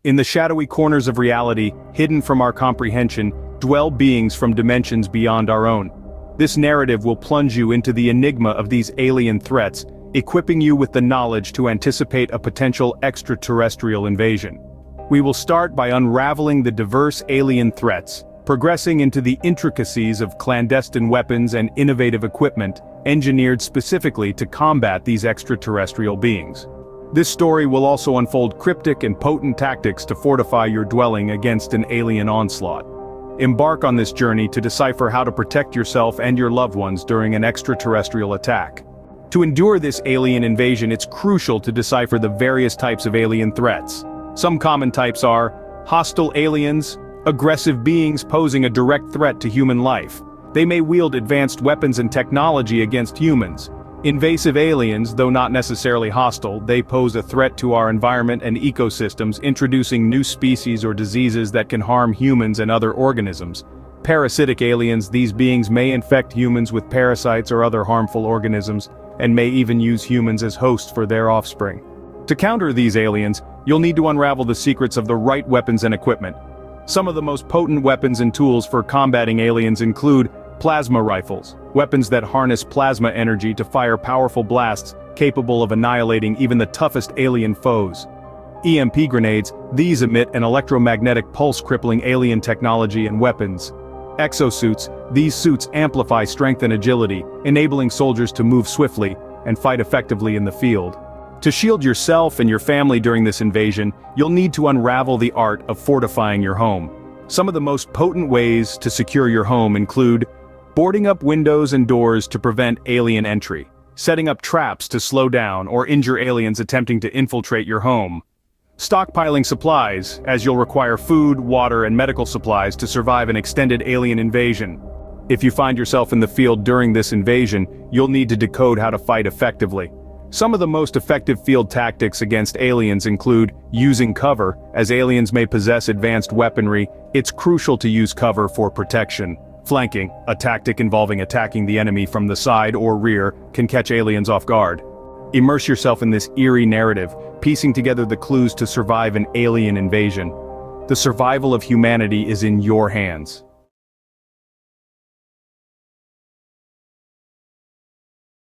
In the shadowy corners of reality, hidden from our comprehension, dwell beings from dimensions beyond our own. This narrative will plunge you into the enigma of these alien threats, equipping you with the knowledge to anticipate a potential extraterrestrial invasion. We will start by unraveling the diverse alien threats, progressing into the intricacies of clandestine weapons and innovative equipment, engineered specifically to combat these extraterrestrial beings. This story will also unfold cryptic and potent tactics to fortify your dwelling against an alien onslaught. Embark on this journey to decipher how to protect yourself and your loved ones during an extraterrestrial attack. To endure this alien invasion, it's crucial to decipher the various types of alien threats. Some common types are hostile aliens, aggressive beings posing a direct threat to human life. They may wield advanced weapons and technology against humans. Invasive aliens, though not necessarily hostile, they pose a threat to our environment and ecosystems, introducing new species or diseases that can harm humans and other organisms. Parasitic aliens, these beings may infect humans with parasites or other harmful organisms, and may even use humans as hosts for their offspring. To counter these aliens, you'll need to unravel the secrets of the right weapons and equipment. Some of the most potent weapons and tools for combating aliens include plasma rifles, weapons that harness plasma energy to fire powerful blasts capable of annihilating even the toughest alien foes. EMP grenades, these emit an electromagnetic pulse crippling alien technology and weapons. Exosuits, these suits amplify strength and agility, enabling soldiers to move swiftly and fight effectively in the field. To shield yourself and your family during this invasion, you'll need to unravel the art of fortifying your home. Some of the most potent ways to secure your home include boarding up windows and doors to prevent alien entry, setting up traps to slow down or injure aliens attempting to infiltrate your home, stockpiling supplies, as you'll require food, water, and medical supplies to survive an extended alien invasion. If you find yourself in the field during this invasion, you'll need to decode how to fight effectively. Some of the most effective field tactics against aliens include using cover, as aliens may possess advanced weaponry. It's crucial to use cover for protection. Flanking, a tactic involving attacking the enemy from the side or rear, can catch aliens off guard. Immerse yourself in this eerie narrative, piecing together the clues to survive an alien invasion. The survival of humanity is in your hands.